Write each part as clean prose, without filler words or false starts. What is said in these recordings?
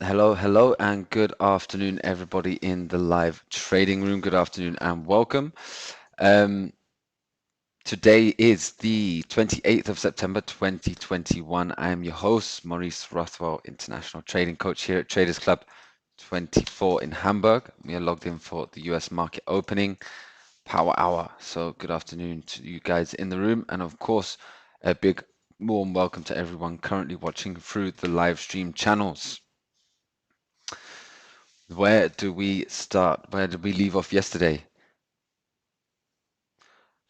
Hello, and good afternoon, everybody in the live trading room. Good afternoon and welcome. Um, Today is the 28th of September 2021. I am your host, Maurice Rothwell, International Trading Coach here at Traders Club 24 in Hamburg. We are logged in for the US market opening power hour. So good afternoon to you guys in the room, and of course, a big warm welcome to everyone currently watching through the live stream channels. Where do we start? Where did we leave off yesterday?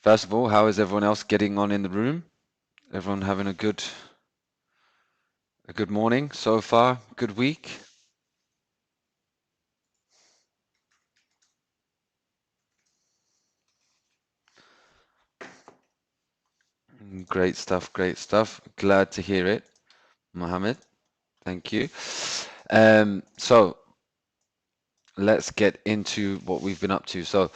First of all, how is everyone else getting on in the room? Everyone having a good morning so far? Good week? Great stuff, great stuff. Glad to hear it, Mohammed. Thank you. So let's get into what we've been up to. So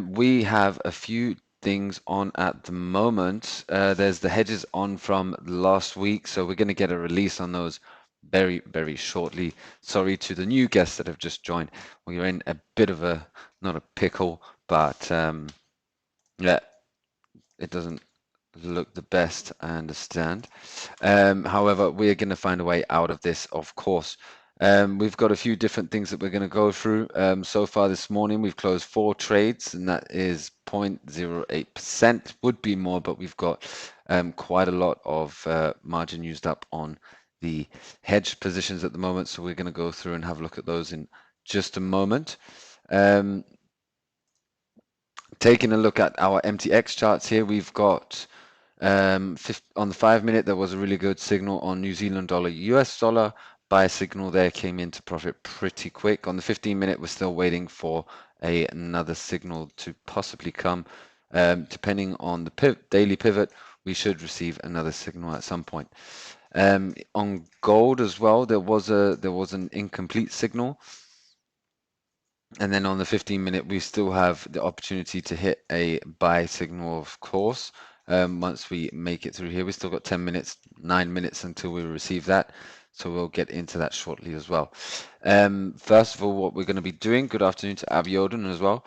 we have a few things on at the moment. There's the hedges on from last week, so we're going to get a release on those very, very shortly. Sorry to the new guests that have just joined. We're in a bit of a, not a pickle, but yeah, it doesn't look the best, I understand. However, we're going to find a way out of this, of course. We've got a few different things that we're going to go through. So far this morning, we've closed 4 trades, and that is 0.08%. Would be more, but we've got quite a lot of margin used up on the hedge positions at the moment. So we're going to go through and have a look at those in just a moment. Taking a look at our MTX charts here, we've got on the 5-minute, there was a really good signal on New Zealand dollar, US dollar. Buy signal there came into profit pretty quick. On the 15-minute, we're still waiting for another signal to possibly come. Depending on the daily pivot, we should receive another signal at some point. On gold as well, there was an incomplete signal. And then on the 15-minute, we still have the opportunity to hit a buy signal, of course. Once we make it through here, we still got 10 minutes, 9 minutes until we receive that. So we'll get into that shortly as well. First of all, what we're going to be doing, good afternoon to Avioden as well.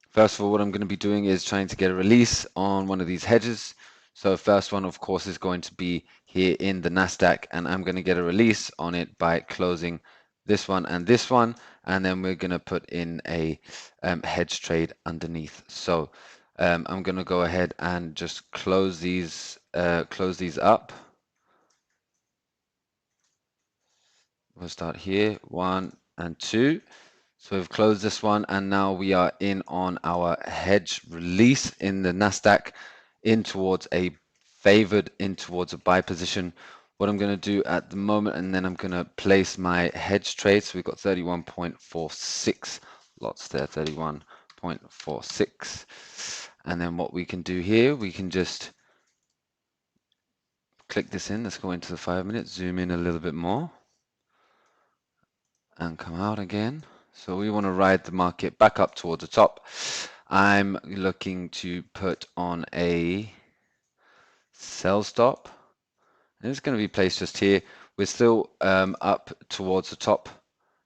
First of all, what I'm going to be doing is trying to get a release on one of these hedges. So first one, of course, is going to be here in the NASDAQ, and I'm going to get a release on it by closing this one, and then we're going to put in a hedge trade underneath. So I'm going to go ahead and just close these up. We'll start here, 1 and 2. So we've closed this one, and now we are in on our hedge release in the NASDAQ in towards a buy position. What I'm going to do at the moment, and then I'm going to place my hedge trade. So we've got 31.46 lots there, 31.46. And then what we can do here, we can just click this in. Let's go into the 5-minute, zoom in a little bit more, and come out again. So we want to ride the market back up towards the top. I'm looking to put on a sell stop. And it's going to be placed just here. We're still up towards the top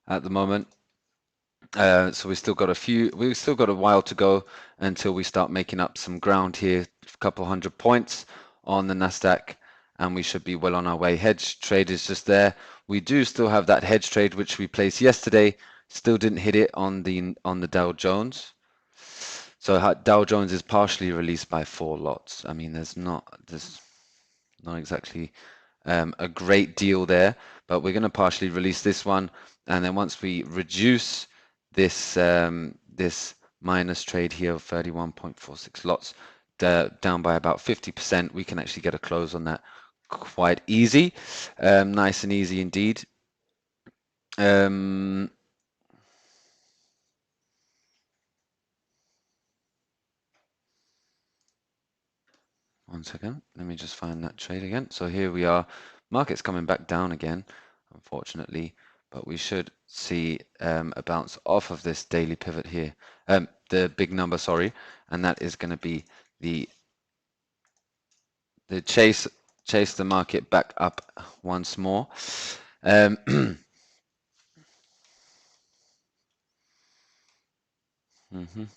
at the moment. So we've still got a while to go until we start making up some ground here, a couple 100 points on the NASDAQ, and we should be well on our way. Hedge trade is just there. We do still have that hedge trade which we placed yesterday. Still didn't hit it on the Dow Jones. So Dow Jones is partially released by 4 lots. I mean, there's not exactly a great deal there, but we're going to partially release this one, and then once we reduce this this minus trade here of 31.46 lots down by about 50%, we can actually get a close on that quite easy, nice and easy indeed. One second, let me just find that trade again. So here we are, market's coming back down again, unfortunately, but we should see a bounce off of this daily pivot here, the big number, sorry, and that is going to be the chase the market back up once more. Um, mhm.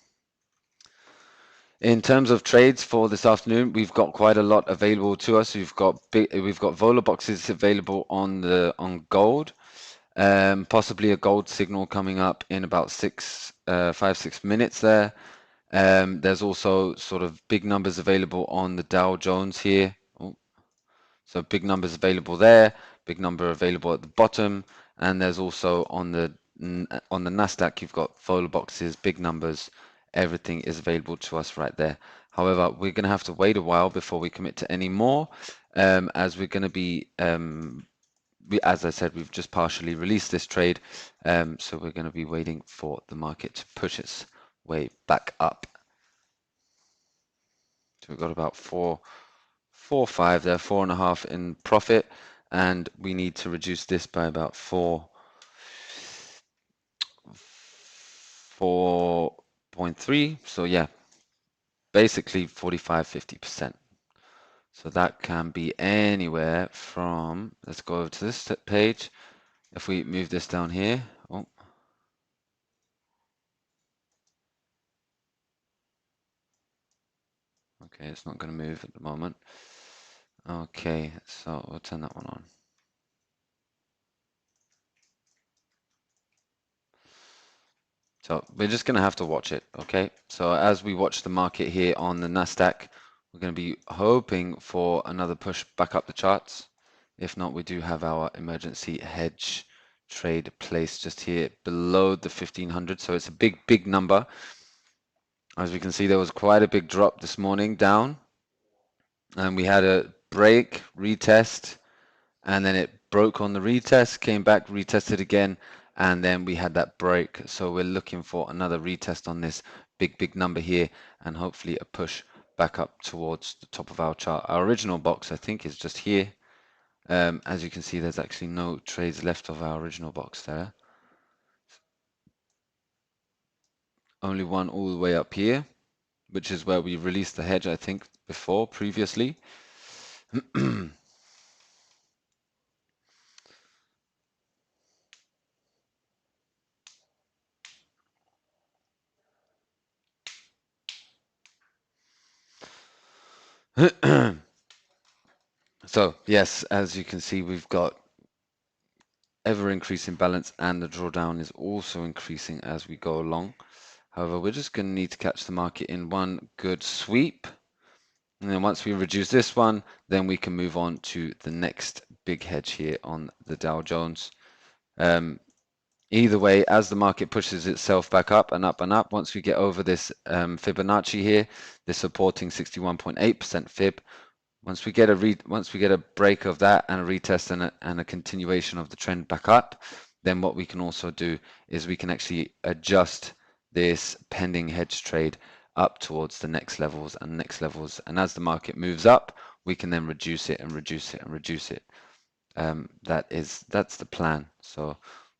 In terms of trades for this afternoon, we've got quite a lot available to us. We've got vola boxes available on gold. Possibly a gold signal coming up in about 5-6 minutes there. There's also sort of big numbers available on the Dow Jones here. Oh, so big numbers available there, big number available at the bottom, and there's also on the Nasdaq, you've got vola boxes, big numbers. Everything is available to us right there. However, we're going to have to wait a while before we commit to any more, as we're going to be as I said, we've just partially released this trade, so we're going to be waiting for the market to push its way back up. So we've got about 4.5 there, 4.5 in profit, and we need to reduce this by about 4.3. So yeah, basically 45-50%. So that can be anywhere from, let's go over to this page. If we move this down here, oh, okay, it's not going to move at the moment. Okay, so we'll turn that one on. So we're just going to have to watch it, okay? So as we watch the market here on the Nasdaq, we're going to be hoping for another push back up the charts. If not, we do have our emergency hedge trade placed just here below the 1500. So it's a big, big number. As we can see, there was quite a big drop this morning down, and we had a break, retest, and then it broke on the retest, came back, retested again, and then we had that break. So we're looking for another retest on this big number here, and hopefully a push back up towards the top of our chart. Our original box, I think, is just here. As you can see, there's actually no trades left of our original box there. Only one all the way up here, which is where we released the hedge, I think, previously. So yes, as you can see, we've got ever increasing balance, and the drawdown is also increasing as we go along. However, we're just going to need to catch the market in one good sweep. And then once we reduce this one, then we can move on to the next big hedge here on the Dow Jones. Either way, as the market pushes itself back up and up and up, once we get over this Fibonacci here, this supporting 61.8% fib, once we get a break of that and a retest and a continuation of the trend back up, then what we can also do is we can actually adjust this pending hedge trade up towards the next levels and next levels. And as the market moves up, we can then reduce it and reduce it and reduce it. That's the plan. So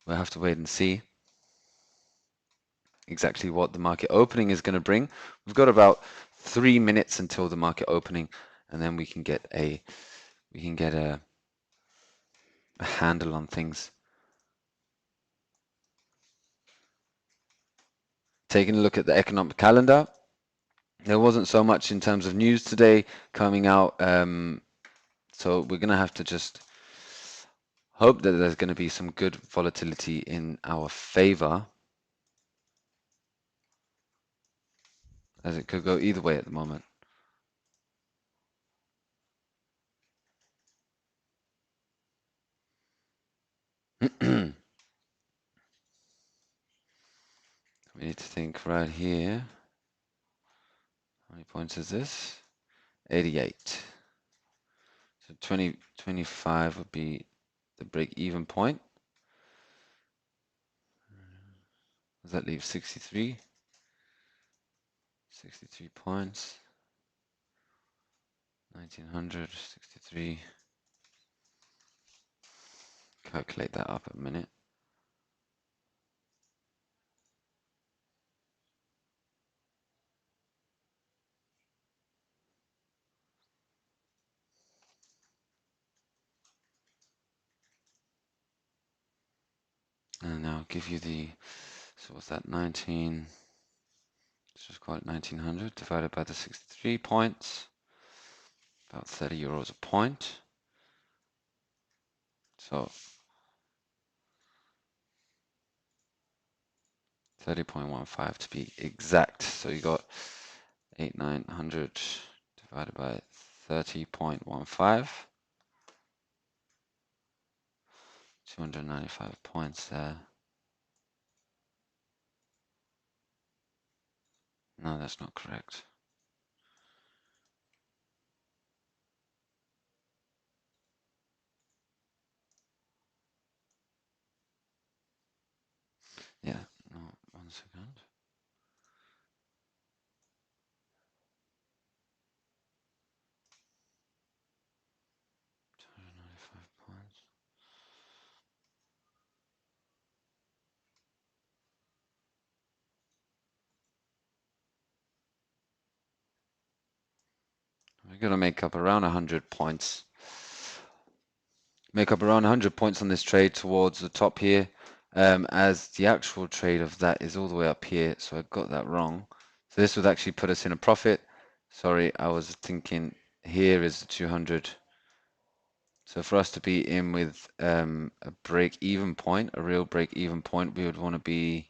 we'll have to wait and see exactly what the market opening is going to bring. We've got about 3 minutes until the market opening, and then we can get a handle on things. Taking a look at the economic calendar, there wasn't so much in terms of news today coming out, so we're going to have to just hope that there's going to be some good volatility in our favor, as it could go either way at the moment. We need to think right here. How many points is this? 88. So 25 would be the break-even point. Does that leave 63? 63 points. 1900, 63. Calculate that up a minute. And I'll give you the, so what's that, 19, let's just call it 1900 divided by the 63 points, about 30 euros a point. So 30.15 to be exact. So you got 8900 divided by 30.15, 295 points there. No, that's not correct. Yeah, no, 1 second. Points. We're going to make up around 100 points. Make up around 100 points on this trade towards the top here, as the actual trade of that is all the way up here, so I got that wrong. So this would actually put us in a profit. Sorry, I was thinking here is the 200. So for us to be in with a break-even point, a real break-even point, we would want to be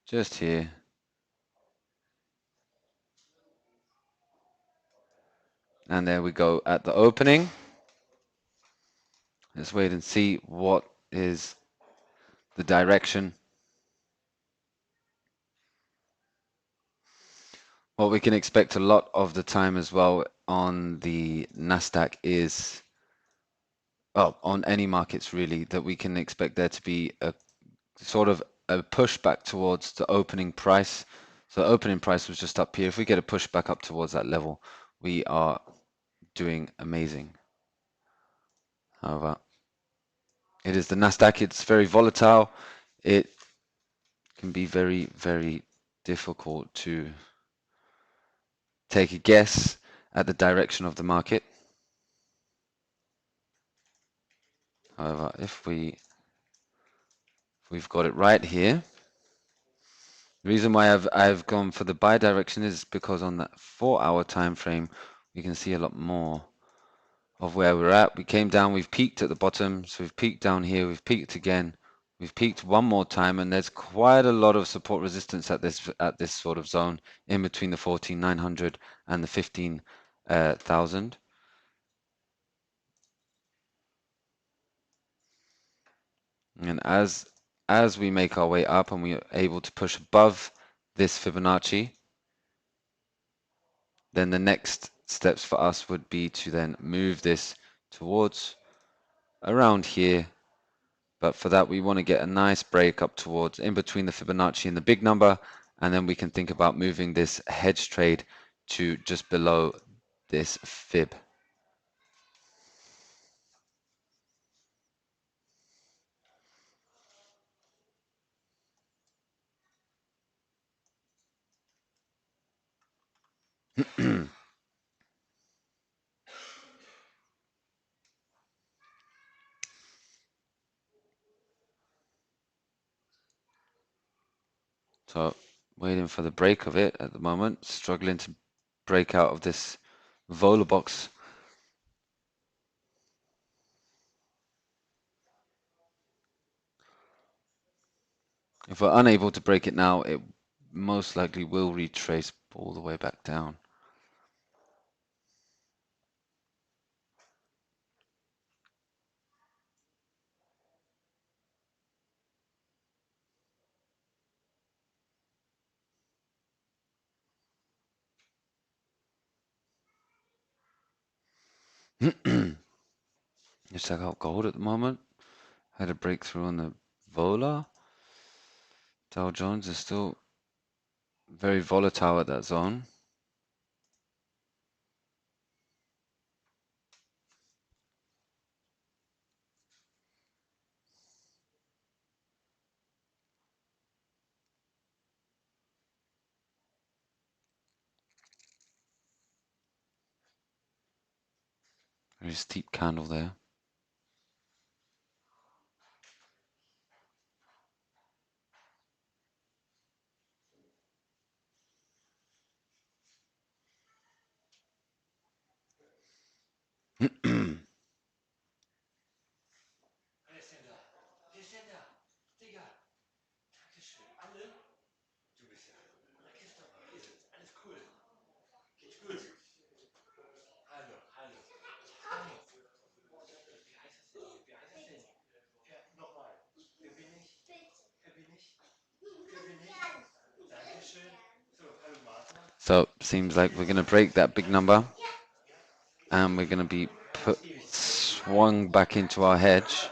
just here. And there we go at the opening. Let's wait and see what is the direction. What we can expect a lot of the time as well on the Nasdaq is, well, on any markets really, that we can expect there to be a sort of a pushback towards the opening price. So the opening price was just up here. If we get a pushback up towards that level, we are doing amazing. However, it is the Nasdaq. It's very volatile. It can be very, very difficult to take a guess at the direction of the market. However, if we've got it right here, the reason why I've gone for the buy direction is because on that 4-hour time frame, we can see a lot more of where we're at. We came down, we've peaked at the bottom, so we've peaked down here, we've peaked again, we've peaked one more time, and there's quite a lot of support resistance at this sort of zone in between the 14,900 and the 15,000. And as we make our way up and we are able to push above this Fibonacci, then the next steps for us would be to then move this towards around here. But for that, we want to get a nice break up towards in between the Fibonacci and the big number, and then we can think about moving this hedge trade to just below this fib. So waiting for the break of it at the moment, struggling to break out of this vola box. If we're unable to break it now, it most likely will retrace all the way back down. Just check out gold at the moment. Had a breakthrough on the vola. Dow Jones is still very volatile at that zone. Very steep candle there. So seems like we're going to break that big number, and we're going to be swung back into our hedge.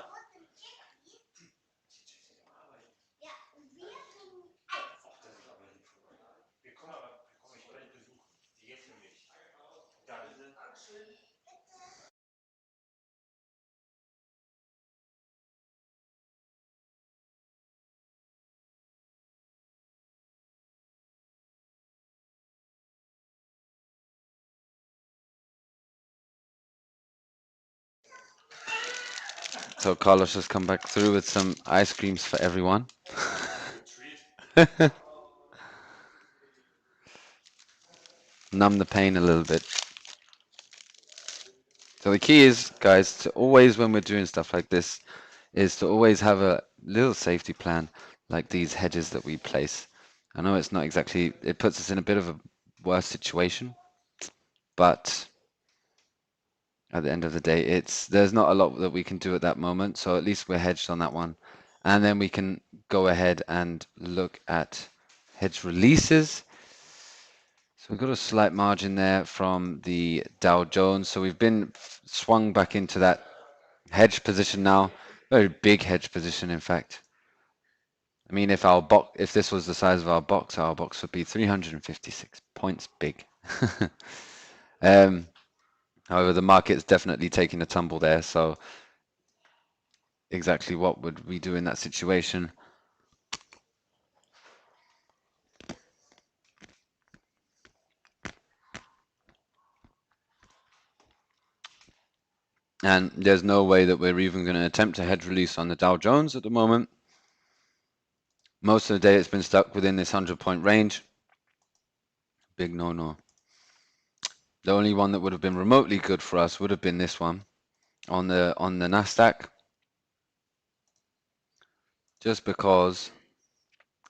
So Carlos has come back through with some ice creams for everyone. Numb the pain a little bit. So the key is, guys, to always, when we're doing stuff like this, is to always have a little safety plan like these hedges that we place. I know it's not exactly, it puts us in a bit of a worse situation, but at the end of the day, there's not a lot that we can do at that moment, so at least we're hedged on that one. And then we can go ahead and look at hedge releases. So we've got a slight margin there from the Dow Jones. So we've been swung back into that hedge position now, very big hedge position, in fact. I mean, if this was the size of our box would be 356 points big. However, the market's definitely taking a tumble there. So exactly what would we do in that situation? And there's no way that we're even going to attempt a hedge release on the Dow Jones at the moment. Most of the day it's been stuck within this 100-point range. Big no-no. The only one that would have been remotely good for us would have been this one on the Nasdaq, just because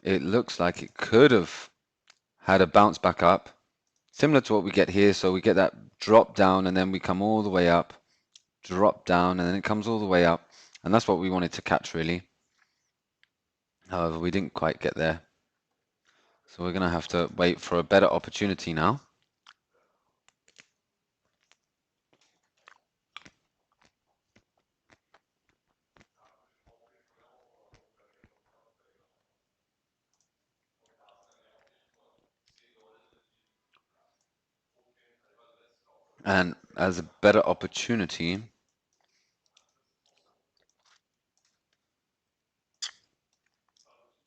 it looks like it could have had a bounce back up, similar to what we get here. So we get that drop down and then we come all the way up, drop down, and then it comes all the way up. And that's what we wanted to catch, really. However, we didn't quite get there. So we're going to have to wait for a better opportunity now. And as a better opportunity,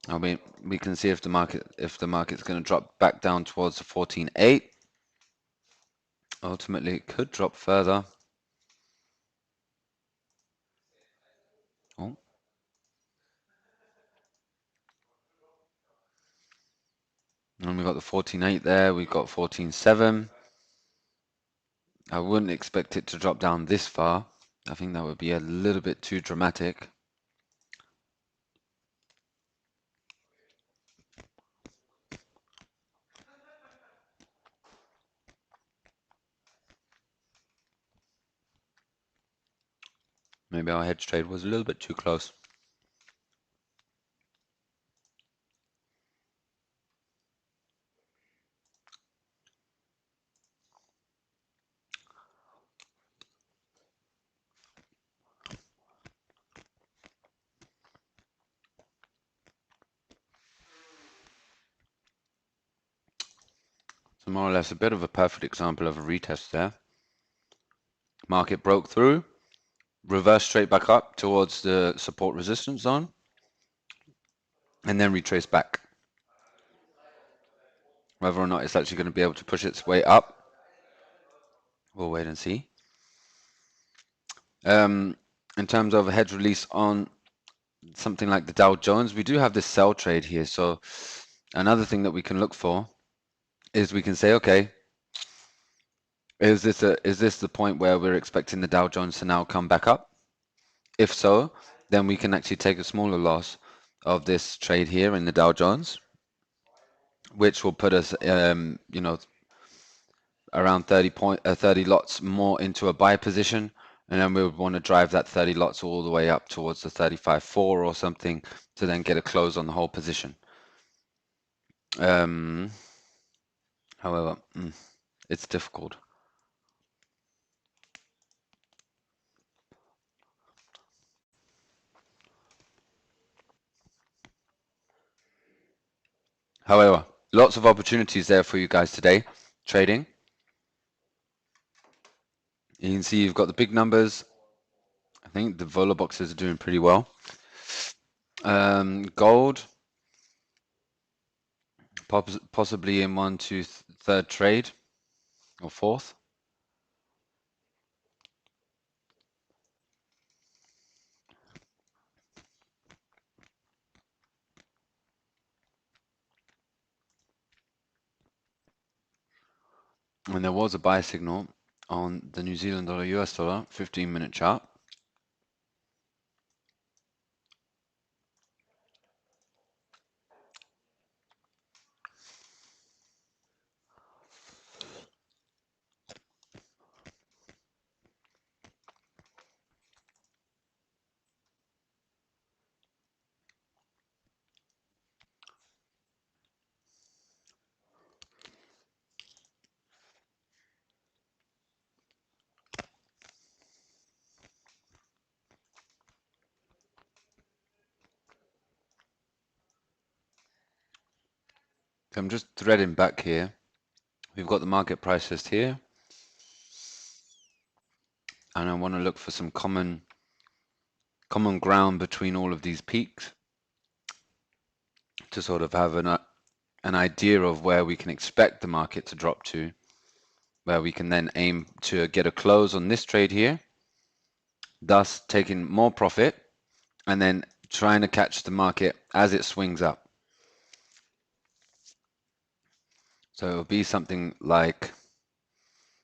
I mean, we can see if the market's going to drop back down towards the 14.8. Ultimately, it could drop further. Oh. And we've got the 14.8 there. We've got 14.7. I wouldn't expect it to drop down this far. I think that would be a little bit too dramatic. Maybe our hedge trade was a little bit too close. So more or less a bit of a perfect example of a retest there. Market broke through, reversed straight back up towards the support resistance zone, and then retraced back. Whether or not it's actually going to be able to push its way up, we'll wait and see. In terms of a hedge release on something like the Dow Jones, we do have this sell trade here. So another thing that we can look for is we can say, okay, Is this the point where we're expecting the Dow Jones to now come back up? If so, then we can actually take a smaller loss of this trade here in the Dow Jones, which will put us, you know, around 30 lots more into a buy position, and then we would want to drive that 30 lots all the way up towards the 35.4 or something to then get a close on the whole position. However, it's difficult. However, lots of opportunities there for you guys today, trading. You can see you've got the big numbers. I think the vola boxes are doing pretty well. Gold, possibly in 1 to 3rd trade or 4th. And there was a buy signal on the New Zealand dollar US dollar 15-minute chart. So I'm just threading back here. We've got the market price list here, and I want to look for some common ground between all of these peaks to sort of have an idea of where we can expect the market to drop to, where we can then aim to get a close on this trade here, thus taking more profit and then trying to catch the market as it swings up. So it'll be something like,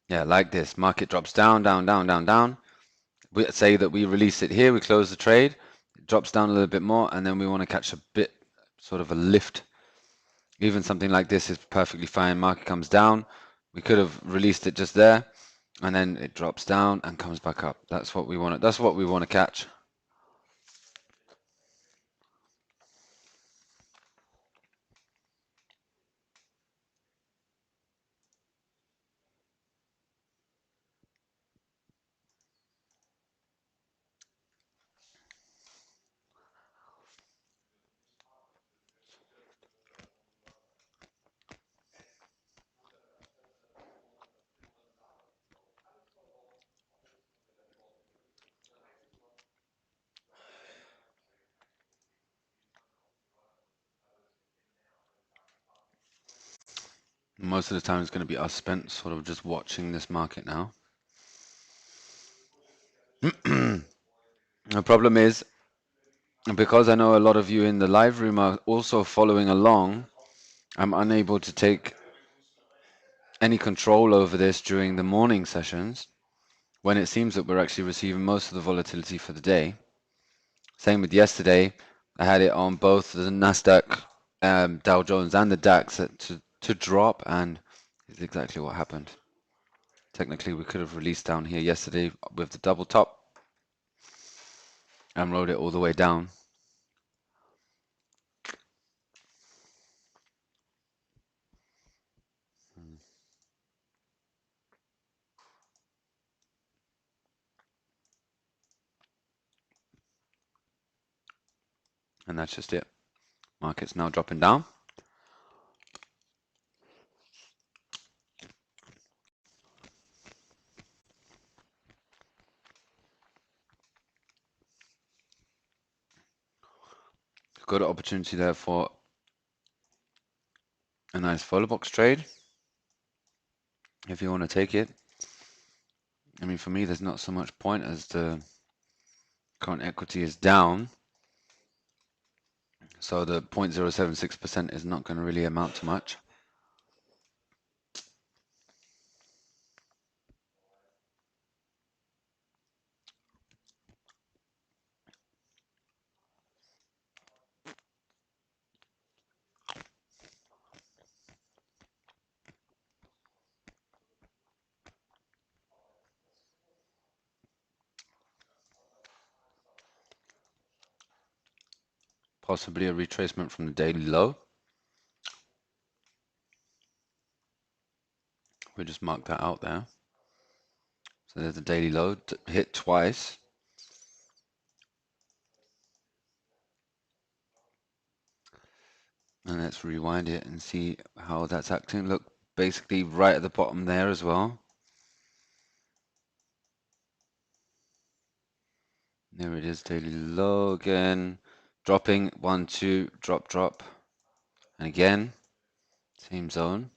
yeah, like this. Market drops down, down, down, down, down. We say that we release it here, we close the trade, it drops down a little bit more, and then we want to catch a bit, sort of a lift. Even something like this is perfectly fine. Market comes down. We could have released it just there, and then it drops down and comes back up. That's what we want. That's what we want to catch. Most of the time, it's going to be us spent sort of just watching this market now. The problem is, because I know a lot of you in the live room are also following along, I'm unable to take any control over this during the morning sessions when it seems that we're actually receiving most of the volatility for the day. Same with yesterday. I had it on both the Nasdaq, Dow Jones and the DAX to drop, and it's exactly what happened. Technically, we could have released down here yesterday with the double top and rode it all the way down. And that's just it. Market's now dropping down. Good opportunity there for a nice follow box trade if you want to take it. I mean, for me, there's not so much point as the current equity is down. So the 0.076% is not going to really amount to much. possibly a retracement from the daily low. We just mark that out there. So there's the daily low hit twice. And let's rewind it and see how that's acting. Look, basically right at the bottom there as well. There it is, daily low again. Dropping, 1, 2, drop, drop. And again, same zone.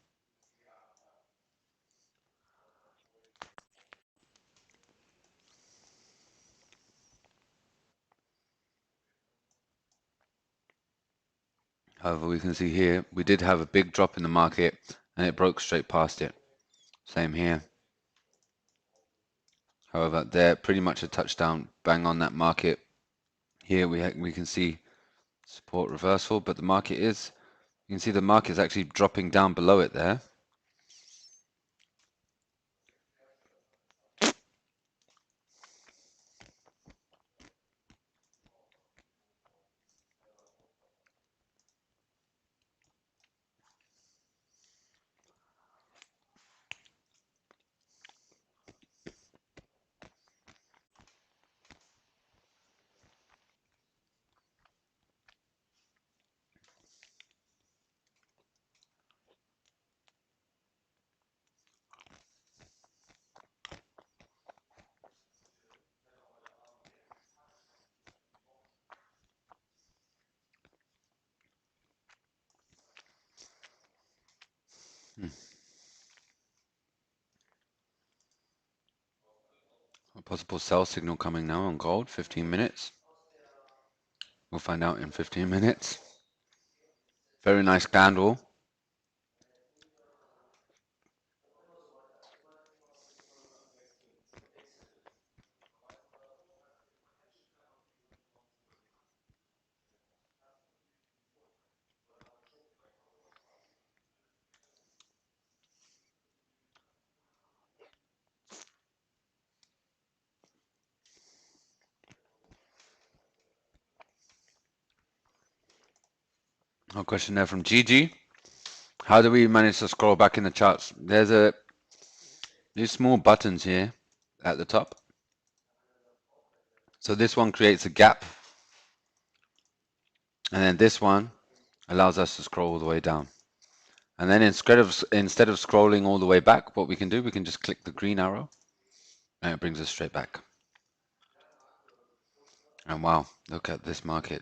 However, we can see here, we did have a big drop in the market and it broke straight past it. Same here. However, there pretty much a touchdown bang on that market. Here we can see support reversal, but the market is, you can see the market is actually dropping down below it there. A possible sell signal coming now on gold, 15 minutes. We'll find out in 15 minutes. Very nice candle. A question there from Gigi. How do we manage to scroll back in the charts? There's these small buttons here at the top. So this one creates a gap. And then this one allows us to scroll all the way down. And then instead of scrolling all the way back, what we can do, we can just click the green arrow and it brings us straight back. And wow, look at this market.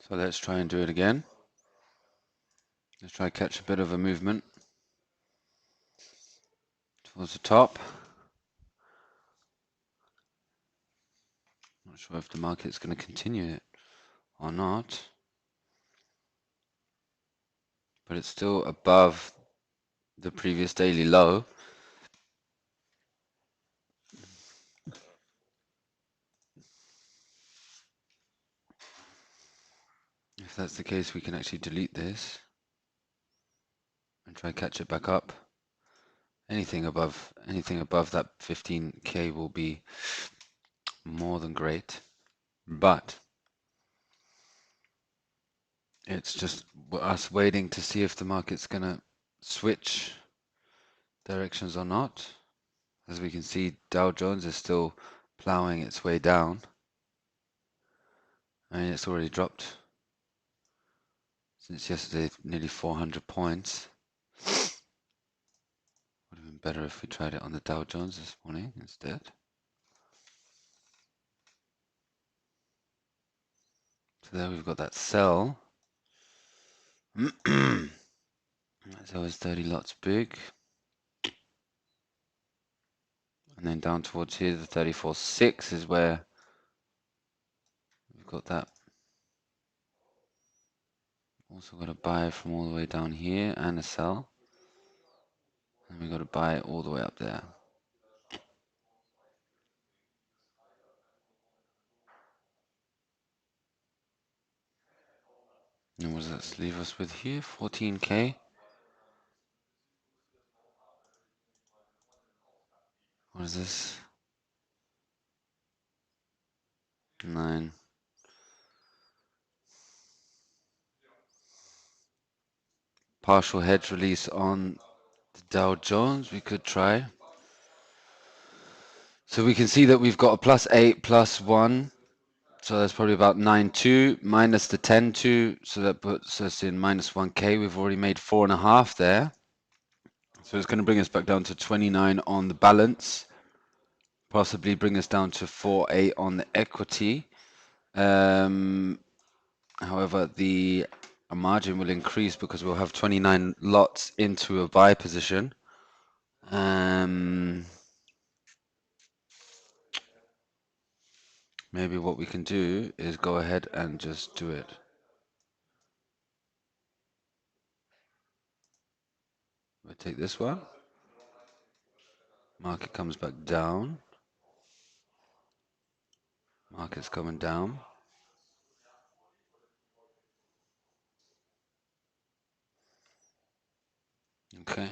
So let's try and do it again. Let's try to catch a bit of a movement towards the top. Not sure if the market's going to continue it or not, but it's still above the previous daily low. If that's the case, we can actually delete this and try to catch it back up. Anything above that 15K will be more than great, but it's just us waiting to see if the market's gonna switch directions or not. As we can see, Dow Jones is still plowing its way down. I mean, it's already dropped since yesterday, nearly 400 points. Would have been better if we tried it on the Dow Jones this morning instead. So there we've got that sell. That's always 30 lots big. And then down towards here, the 34.6 is where we've got that. Also got a buy from all the way down here and a sell. And we've got a buy all the way up there. And what does that leave us with here? 14K. What is this? 9. Partial hedge release on the Dow Jones we could try. So we can see that we've got a +8, +1. So that's probably about 9.2 minus the 10.2. So that puts us in -1K. We've already made 4.5 there. So it's going to bring us back down to 29 on the balance. Possibly bring us down to 4.8 on the equity. However, the margin will increase because we'll have 29 lots into a buy position. Maybe what we can do is go ahead and just do it. We'll take this one. Market comes back down. Market's coming down. Okay.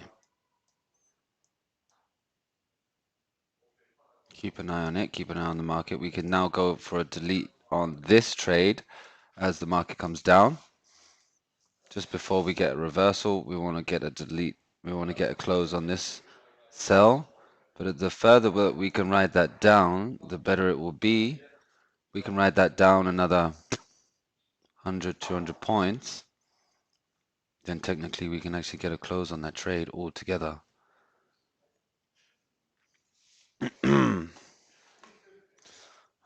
Keep an eye on it. Keep an eye on the market. We can now go for a delete on this trade as the market comes down. Just before we get a reversal, we want to get a delete. We want to get a close on this sell. But the further we can ride that down, the better it will be. We can ride that down another 100, 200 points. Then technically we can actually get a close on that trade altogether.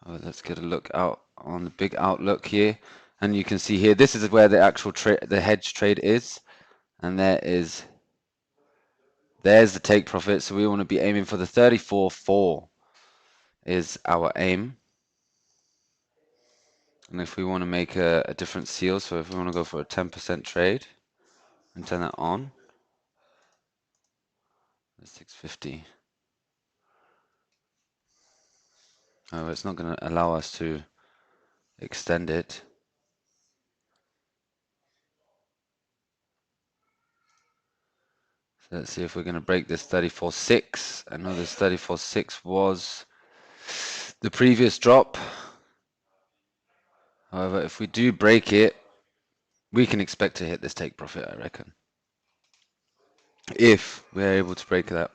Let's get a look out on the big outlook here. And you can see here, this is where the actual the hedge trade is. And there's the take profit. So we want to be aiming for the 34.4 is our aim. And if we want to make a different seal, so if we want to go for a 10% trade and turn that on, that's 650. However, it's not going to allow us to extend it. So let's see if we're going to break this 34.6. I know this 34.6 was the previous drop. However, if we do break it, we can expect to hit this take profit, I reckon. If we're able to break that.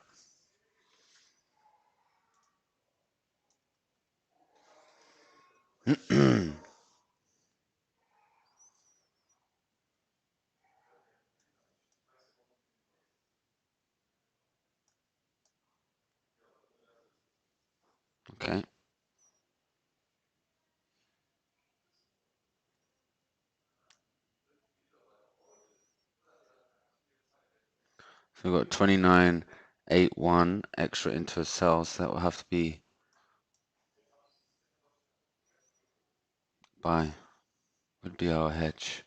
Okay. So we've got 29.81 extra into a sell, so that will have to be buy. Would be our hedge.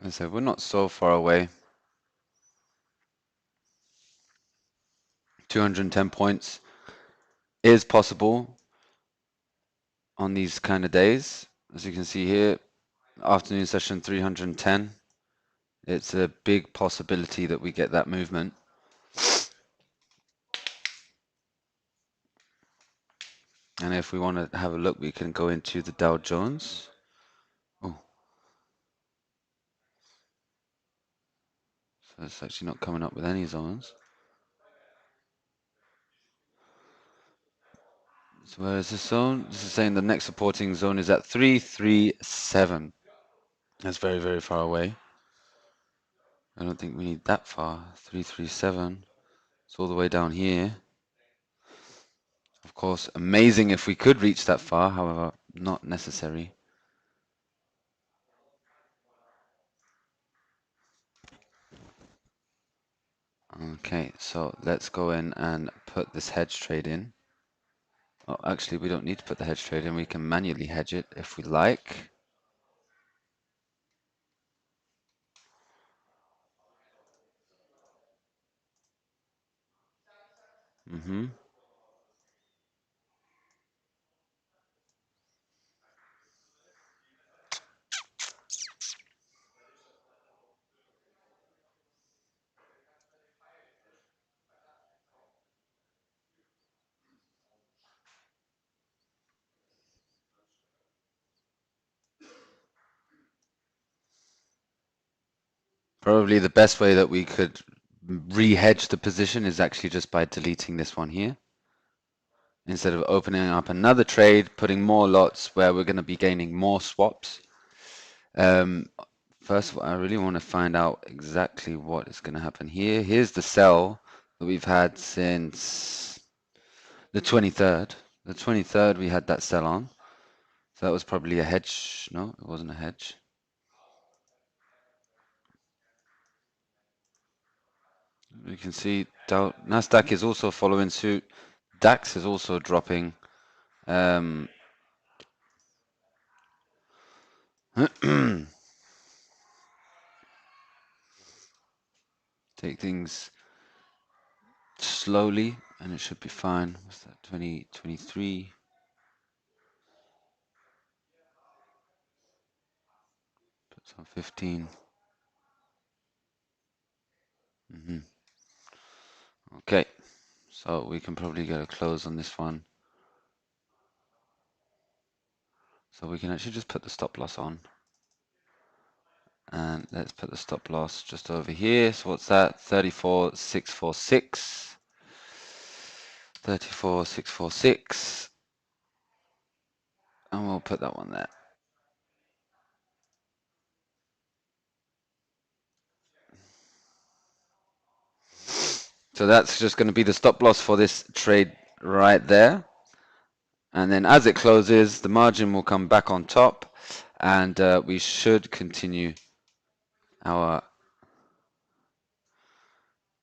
And so we're not so far away. 210 points is possible on these kind of days. As you can see here, afternoon session 310. It's a big possibility that we get that movement. And if we want to have a look, we can go into the Dow Jones. Oh, so it's actually not coming up with any zones. So where is this zone? This is saying the next supporting zone is at 337. That's very, very far away. I don't think we need that far. 337. It's all the way down here. Of course, amazing if we could reach that far, however, not necessary. Okay, so let's go in and put this hedge trade in. Oh, actually, we don't need to put the hedge trade in. We can manually hedge it if we like. Probably the best way that we could re-hedge the position is actually just by deleting this one here. Instead of opening up another trade, putting more lots where we're going to be gaining more swaps. First of all, I really want to find out exactly what is going to happen here. Here's the sell that we've had since the 23rd. The 23rd, we had that sell on. So that was probably a hedge. No, it wasn't a hedge. You can see Nasdaq is also following suit. DAX is also dropping. Take things slowly and it should be fine. What's that? 2023. Put some 15. Okay, so we can probably get a close on this one. So we can actually just put the stop loss on. And let's put the stop loss just over here. So what's that? 34,646. 34,646. And we'll put that one there. So that's just going to be the stop loss for this trade right there. And then as it closes, the margin will come back on top and we should continue our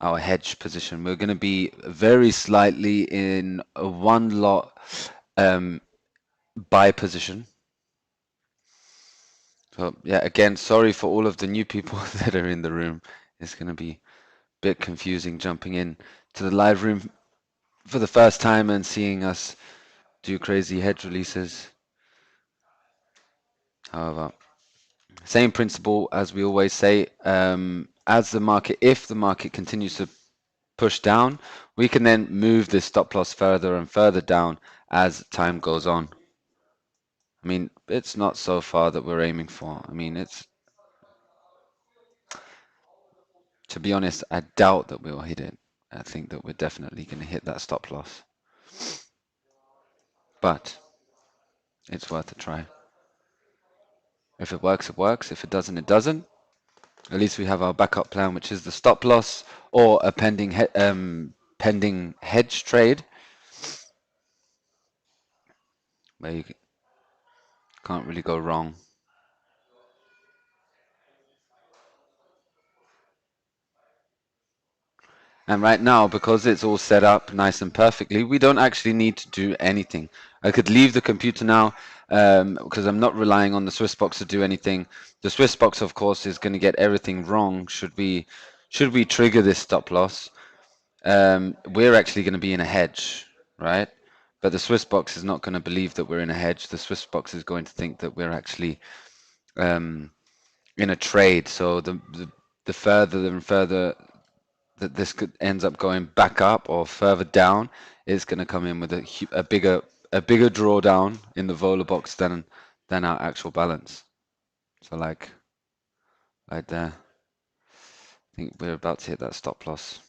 hedge position. We're going to be very slightly in a one lot buy position. So yeah, again, sorry for all of the new people that are in the room. It's going to be a bit confusing jumping in to the live room for the first time and seeing us do crazy hedge releases. However, same principle as we always say, as the market, if the market continues to push down, we can then move this stop loss further and further down as time goes on. I mean, it's not so far that we're aiming for. I mean, it's, to be honest, I doubt that we'll hit it. I think that we're definitely going to hit that stop loss. But it's worth a try. If it works, it works. If it doesn't, it doesn't. At least we have our backup plan, which is the stop loss or a pending hedge trade, where you can't really go wrong. And right now, because it's all set up nice and perfectly, we don't actually need to do anything. I could leave the computer now because I'm not relying on the Swissbox to do anything. The Swissbox, of course, is going to get everything wrong should we trigger this stop loss. We're actually going to be in a hedge, right? But the Swissbox is not going to believe that we're in a hedge. The Swissbox is going to think that we're actually in a trade. So the further and further that this ends up going back up or further down, is going to come in with a bigger a bigger drawdown in the vola box than our actual balance. So like there, I think we're about to hit that stop loss.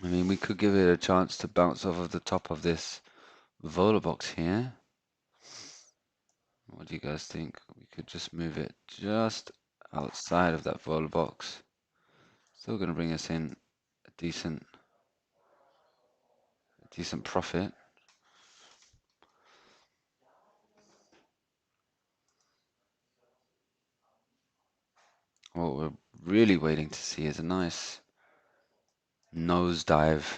I mean, we could give it a chance to bounce off of the top of this vola box here. What do you guys think? We could just move it just outside of that vola box. Still going to bring us in a decent profit. What we're really waiting to see is a nice nosedive.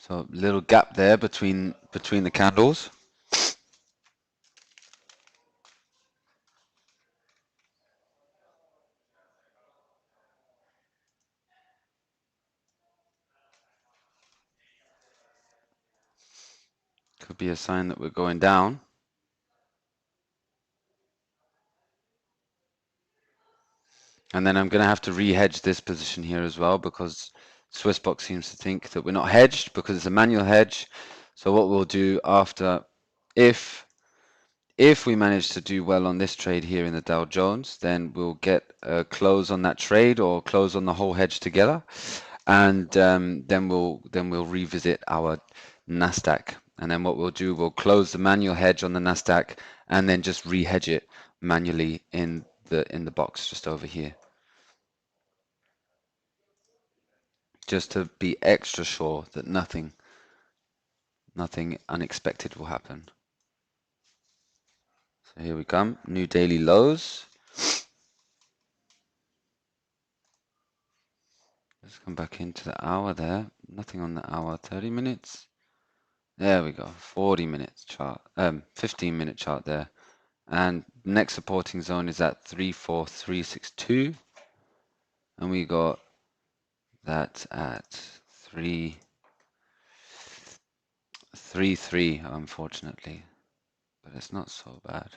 So little gap there between the candles. Could be a sign that we're going down. And then I'm going to have to re-hedge this position here as well, because Swissbox seems to think that we're not hedged because it's a manual hedge. So what we'll do after, if we manage to do well on this trade here in the Dow Jones, then we'll get a close on that trade or close on the whole hedge together, and then we'll revisit our Nasdaq. And then what we'll do, we'll close the manual hedge on the Nasdaq and then just re-hedge it manually in the box just over here, just to be extra sure that nothing unexpected will happen. So here we come, new daily lows. Let's come back into the hour there. Nothing on the hour, 30 minutes. There we go, 40 minutes chart, 15-minute chart there. And next supporting zone is at 34362. And we got that at 333, unfortunately. But it's not so bad.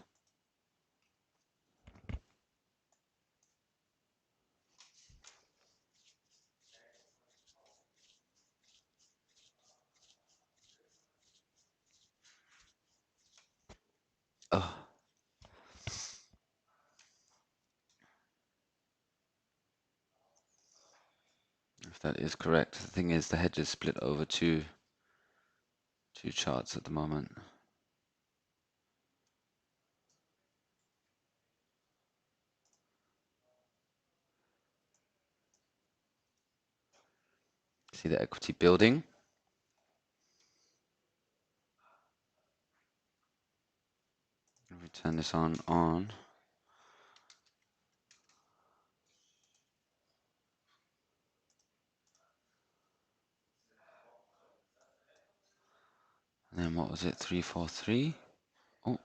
Oh. If that is correct. The thing is, the hedge is split over two charts at the moment. See the equity building. If we turn this on. And then what was it? 343. Oh,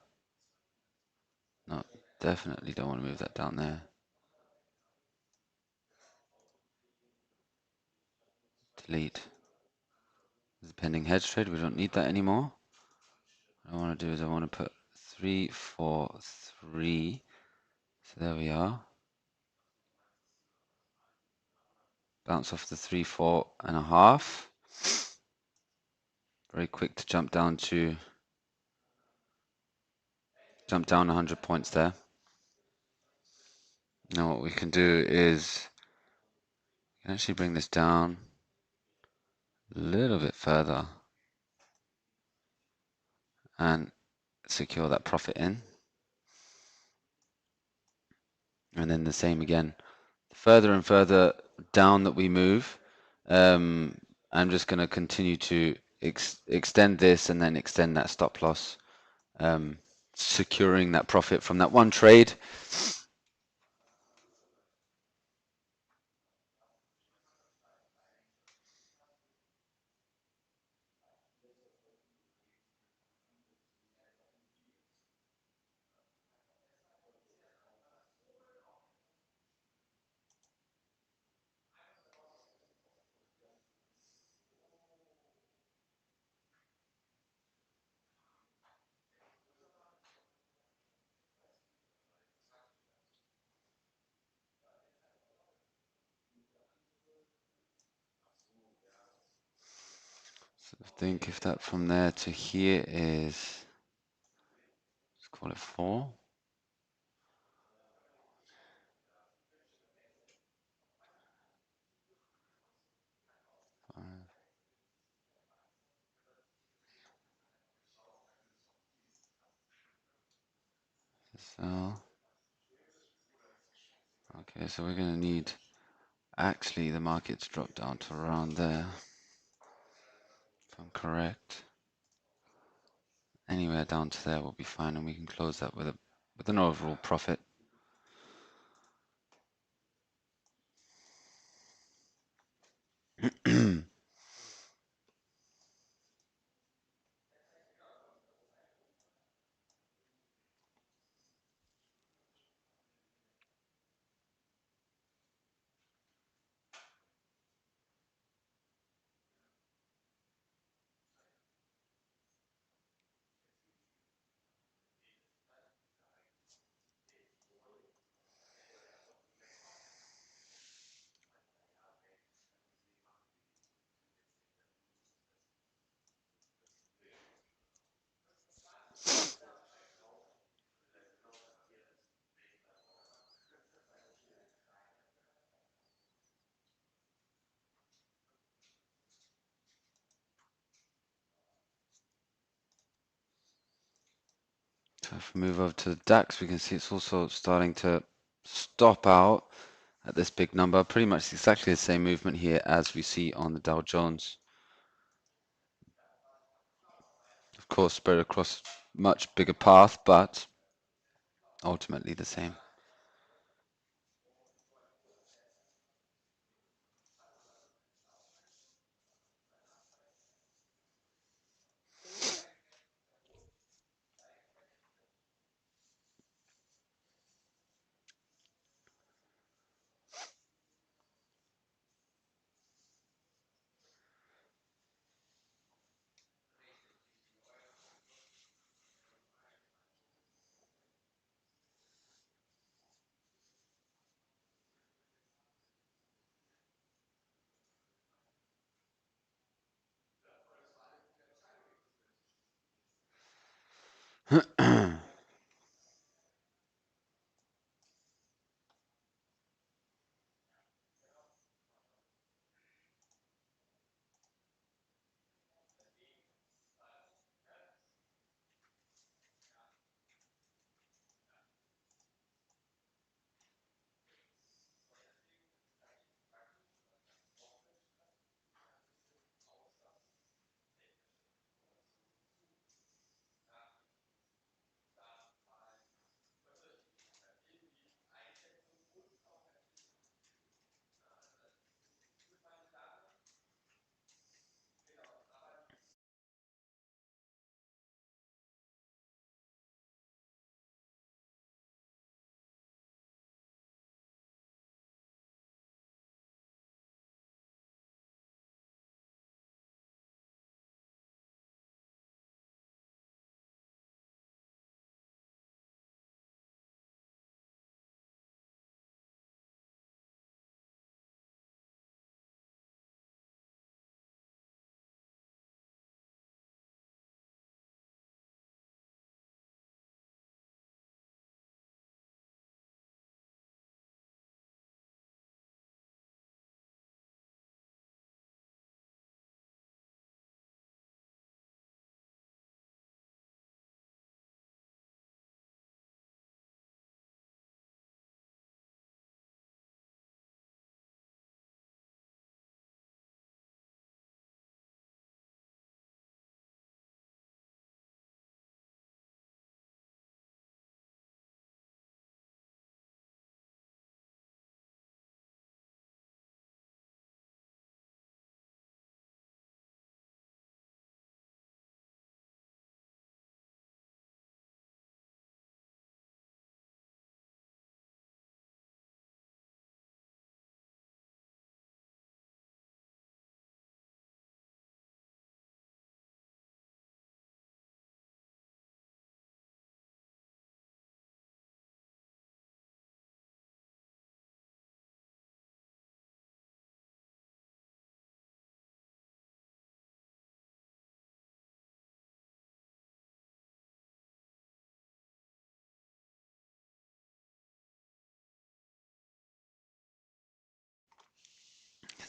no, definitely don't want to move that down there. Delete. There's a pending hedge trade. We don't need that anymore. What I want to do is I want to put 343. So there we are. Bounce off the 34.5. Very quick to jump down 100 points there. Now what we can do is we can actually bring this down a little bit further and secure that profit in. And then the same again. Further and further down that we move, I'm just going to continue to extend this and then extend that stop loss, securing that profit from that one trade. think if that from there to here is, let's call it 4. So, okay, so we're going to need, actually the market's dropped down to around there, if I'm correct. Anywhere down to there will be fine, and we can close that with an overall profit. So if we move over to the DAX, we can see it's also starting to stop out at this big number. Pretty much exactly the same movement here as we see on the Dow Jones. Of course, spread across much bigger path, but ultimately the same.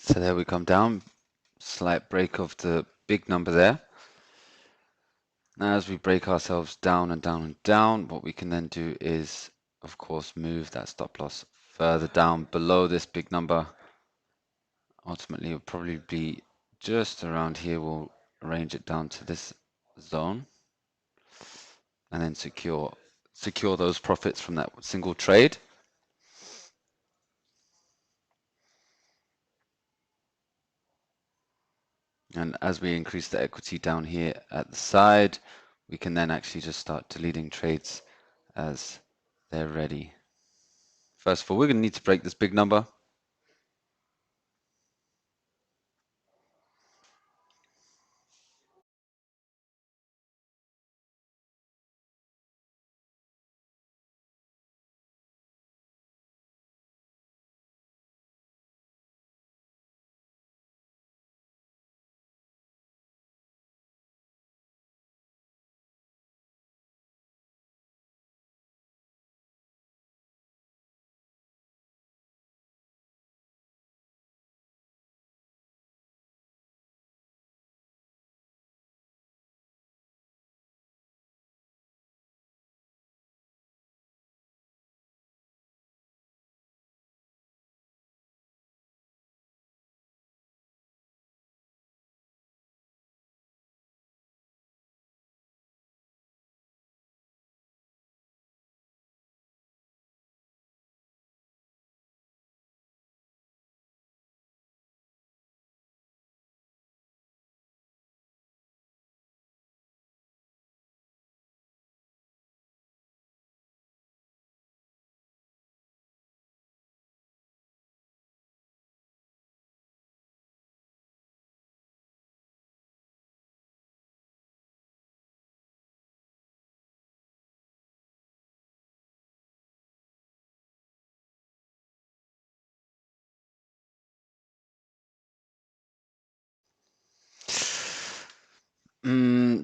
So there we come down, slight break of the big number there. Now as we break ourselves down and down and down, what we can then do is, of course, move that stop loss further down below this big number. Ultimately, it'll probably be just around here. We'll arrange it down to this zone and then secure those profits from that single trade. And as we increase the equity down here at the side, we can then actually just start deleting trades as they're ready. First of all, we're going to need to break this big number.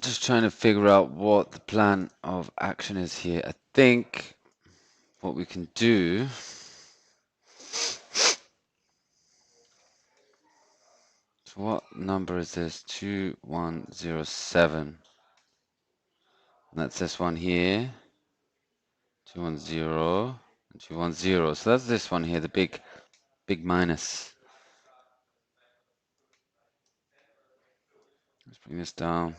Just trying to figure out what the plan of action is here. I think what we can do, so what number is this? 2107. And that's this one here. 210 and 210. So that's this one here, the big minus. Let's bring this down.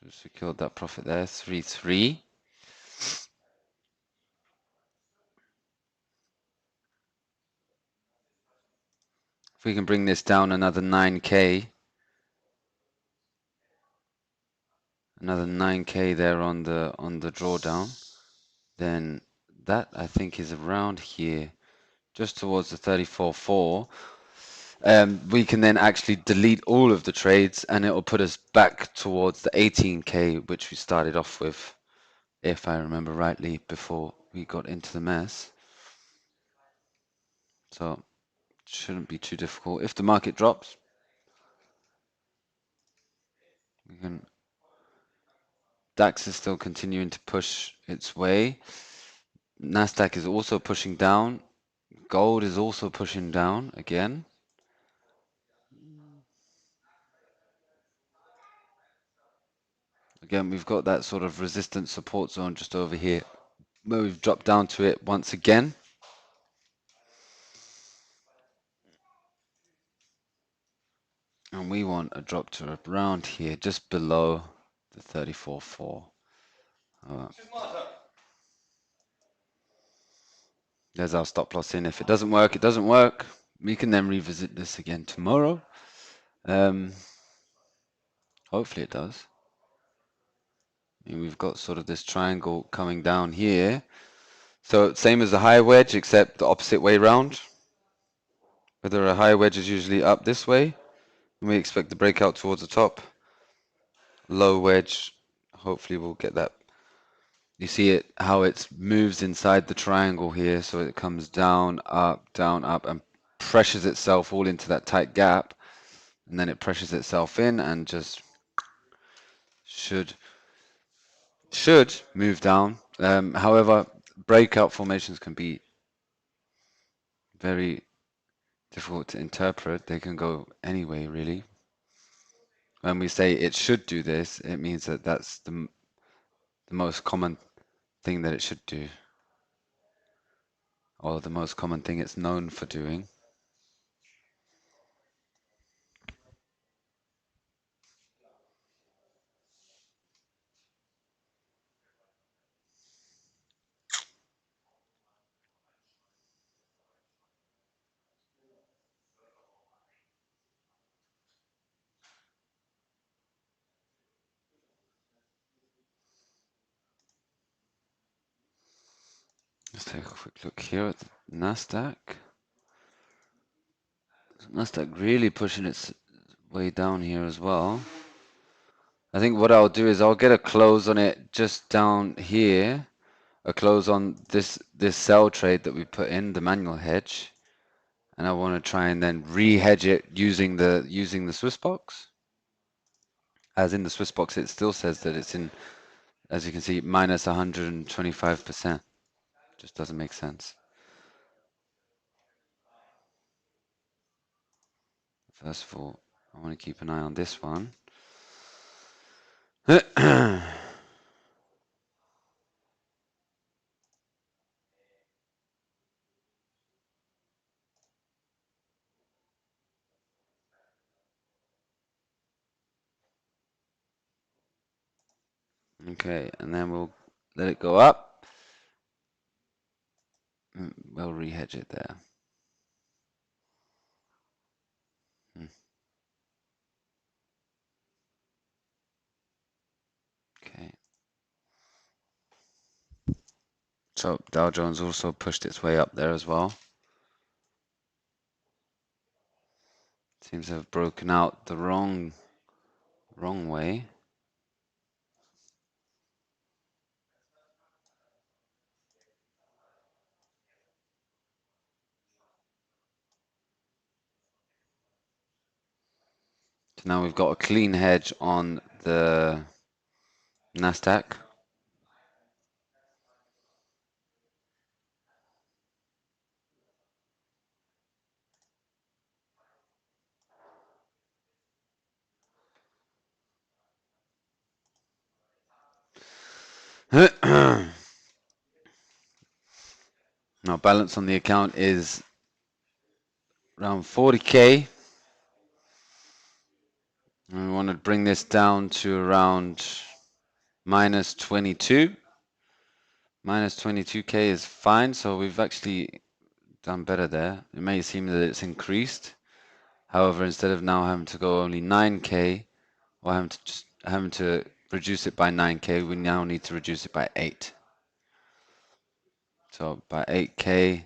So secured that profit there, 3.3. If we can bring this down another 9K, another 9K there on the drawdown, then that I think is around here, just towards the 34.4. We can then actually delete all of the trades and it will put us back towards the 18K, which we started off with, if I remember rightly, before we got into the mess. So it shouldn't be too difficult. If the market drops, we can. DAX is still continuing to push its way. Nasdaq is also pushing down. Gold is also pushing down again. Again, we've got that sort of resistance support zone just over here, where we've dropped down to it once again. And we want a drop to around here, just below the 34.4. There's our stop loss in. If it doesn't work, it doesn't work. We can then revisit this again tomorrow. Hopefully it does. And we've got sort of this triangle coming down here. So same as the high wedge, except the opposite way round. Whether a high wedge is usually up this way, and we expect the breakout towards the top. Low wedge, hopefully we'll get that. You see it, how it moves inside the triangle here, so it comes down, up, and pressures itself all into that tight gap, and then it pressures itself in and just should move down. However, breakout formations can be very difficult to interpret. They can go anyway, really. When we say it should do this, it means that that's the most common thing that it should do, or the most common thing it's known for doing. Let's take a quick look here at the Nasdaq. Nasdaq really pushing its way down here as well. I think what I'll do is I'll get a close on it just down here, a close on this sell trade that we put in, the manual hedge, and I want to try and then re-hedge it using the Swiss box. As in the Swiss box, it still says that it's in, as you can see, minus 125%. Just doesn't make sense. First of all, I want to keep an eye on this one. Okay, and then we'll let it go up. We'll re-hedge it there. Okay. So Dow Jones also pushed its way up there as well. Seems to have broken out the wrong way. So now we've got a clean hedge on the Nasdaq. Now balance on the account is around 40k. And we want to bring this down to around minus 22. Minus 22k is fine, so we've actually done better there. It may seem that it's increased. However, instead of now having to go only 9k, or having to reduce it by 9k, we now need to reduce it by 8. So by 8k,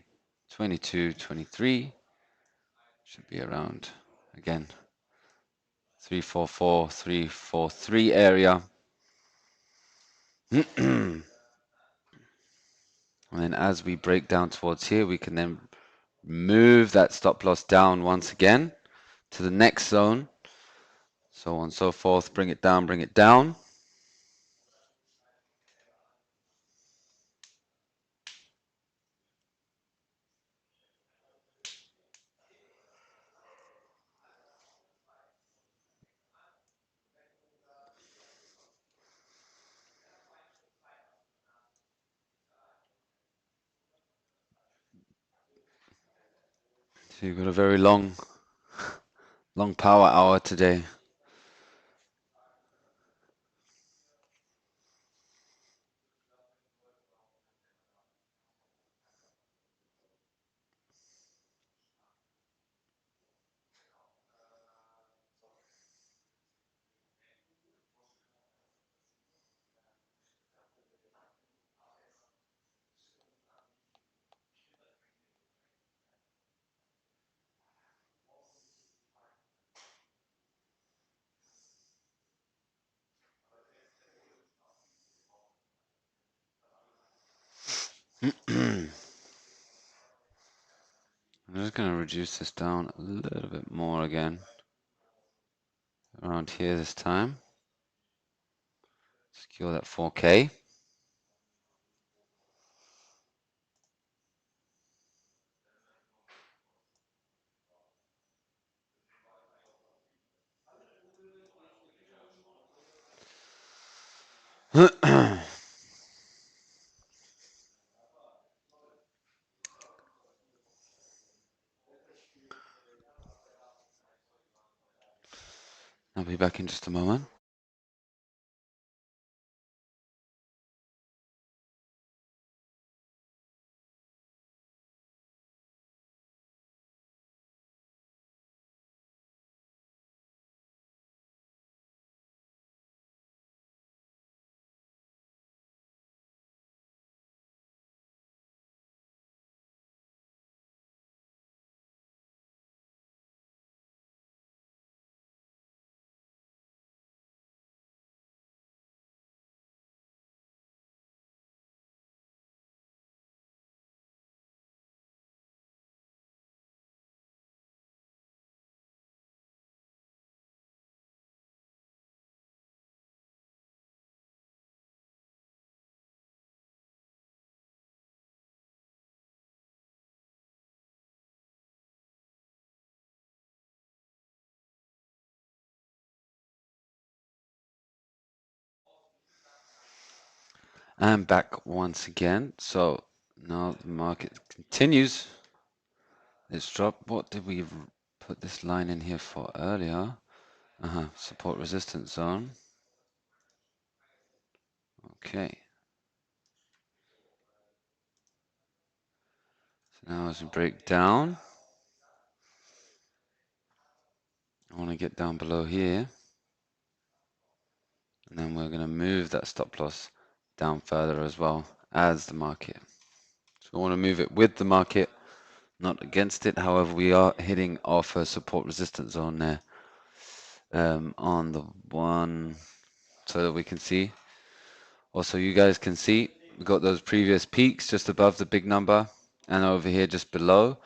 22, 23 should be around, again, 344, 343 area. And then as we break down towards here, we can then move that stop loss down once again to the next zone, so on and so forth, bring it down, bring it down. So you've got a very long power hour today. I'm just going to reduce this down a little bit more again, around here this time. Secure that 4K. back in just a moment. And back once again. So now the market continues its drop. What did we put this line in here for earlier? Support resistance zone. Okay. So now as we break down, I want to get down below here. And then we're going to move that stop loss down further as well as the market. So we want to move it with the market, not against it. However, we are hitting off a support resistance zone there on the one, so that we can see. Also, you guys can see we got those previous peaks just above the big number and over here just below.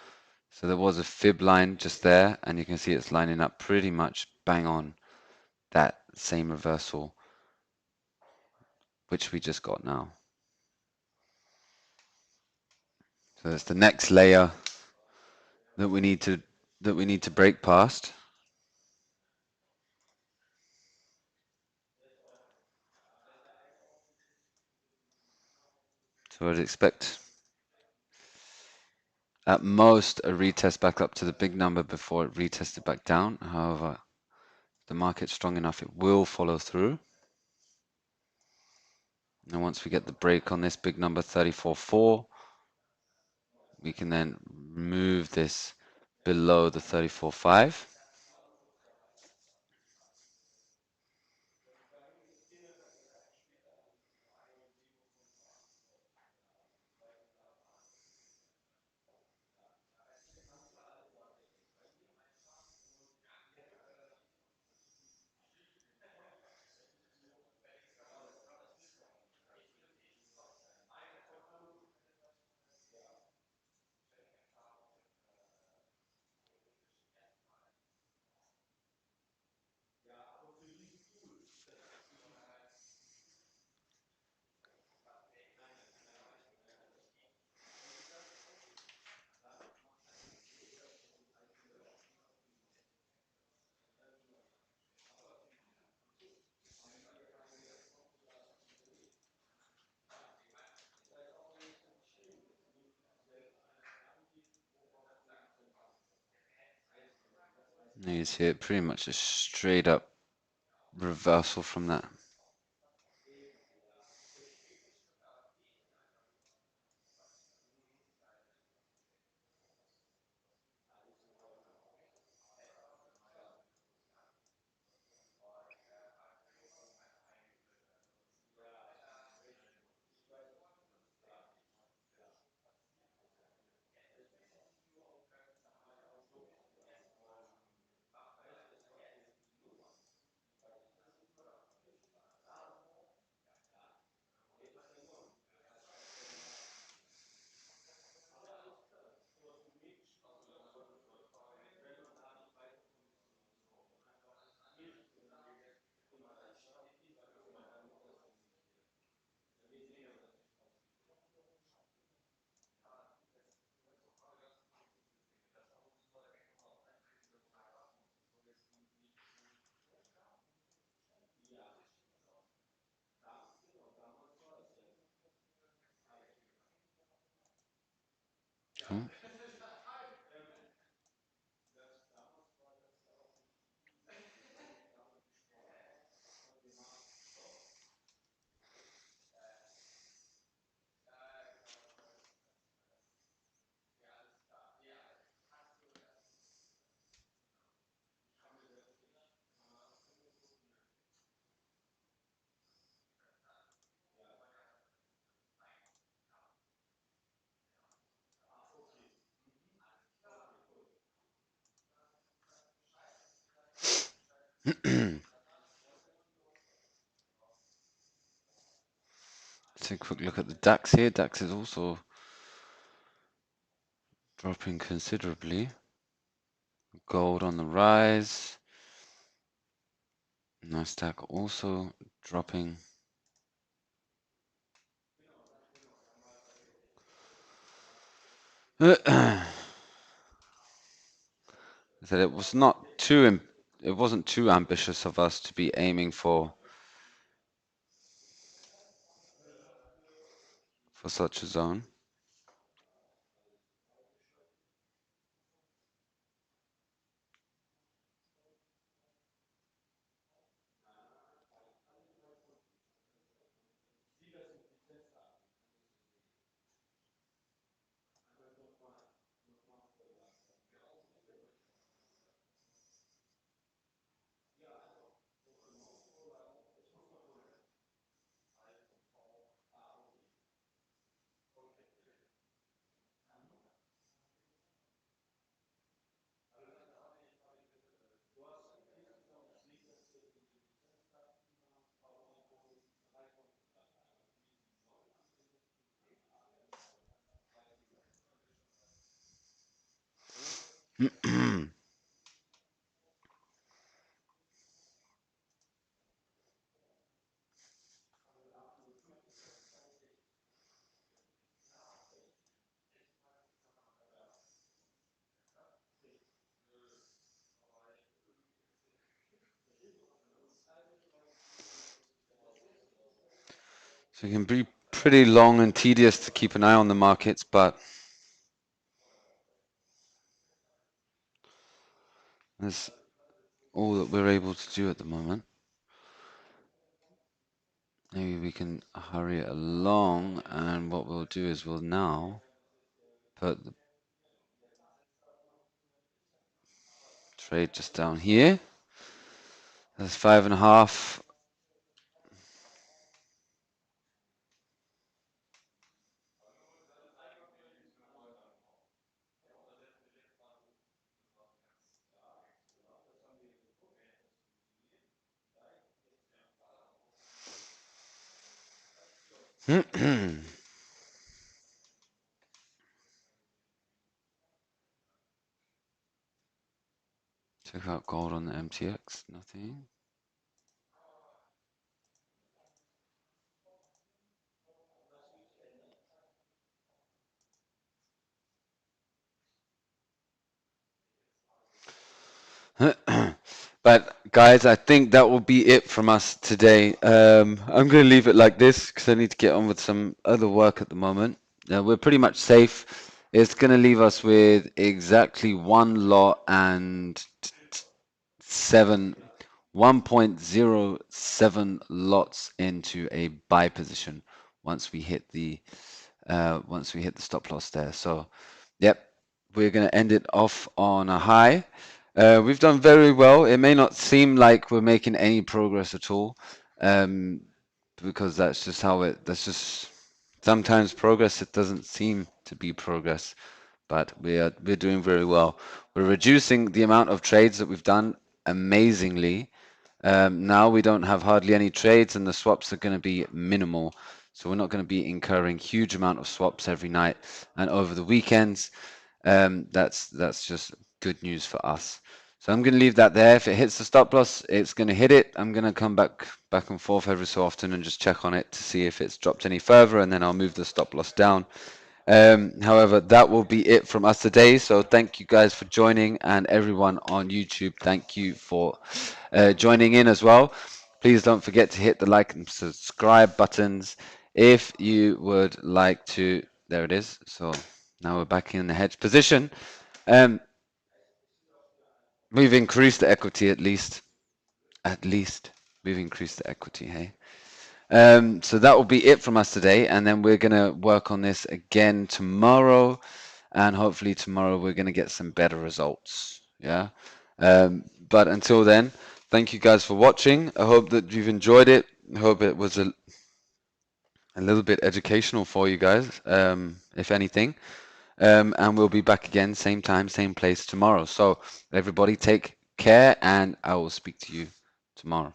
So there was a fib line just there, and you can see it's lining up pretty much bang on that same reversal which we just got now. So it's the next layer that we need to break past. So I'd expect at most a retest back up to the big number before it retested back down. However, if the market's strong enough, it will follow through. And once we get the break on this big number 34.4, we can then move this below the 34.5. You see it pretty much a straight up reversal from that. take a quick look at the DAX here. DAX is also dropping considerably. Gold on the rise. Nasdaq also dropping. That it was not too, it wasn't too ambitious of us to be aiming for such a zone. So it can be pretty long and tedious to keep an eye on the markets, but that's all that we're able to do at the moment. Maybe we can hurry it along, and what we'll do is we'll now put the trade just down here. That's 5.5. Check out gold on the MTX, nothing. But guys, I think that will be it from us today. I'm going to leave it like this because I need to get on with some other work at the moment. We're pretty much safe. It's going to leave us with exactly one lot and 1.07 lots into a buy position once we hit the stop loss there. So, yep, we're going to end it off on a high. We've done very well. It may not seem like we're making any progress at all, because that's just sometimes progress, it doesn't seem to be progress, but we're doing very well. We're reducing the amount of trades that we've done amazingly. Now we don't have hardly any trades, and the swaps are going to be minimal. So we're not going to be incurring huge amount of swaps every night and over the weekends. That's just good news for us. So I'm going to leave that there. If it hits the stop loss, it's going to hit it. I'm going to come back and forth every so often and just check on it to see if it's dropped any further, and then I'll move the stop loss down. However, that will be it from us today. So thank you guys for joining, and everyone on YouTube, thank you for joining in as well. Please don't forget to hit the like and subscribe buttons if you would like to. There it is. So now we're back in the hedge position. We've increased the equity at least. We've increased the equity, hey? So that will be it from us today, and then we're going to work on this again tomorrow, and hopefully tomorrow we're going to get some better results. Yeah. But until then, thank you guys for watching. I hope that you've enjoyed it. I hope it was a little bit educational for you guys, if anything. And we'll be back again, same time, same place tomorrow. So everybody take care, and I will speak to you tomorrow.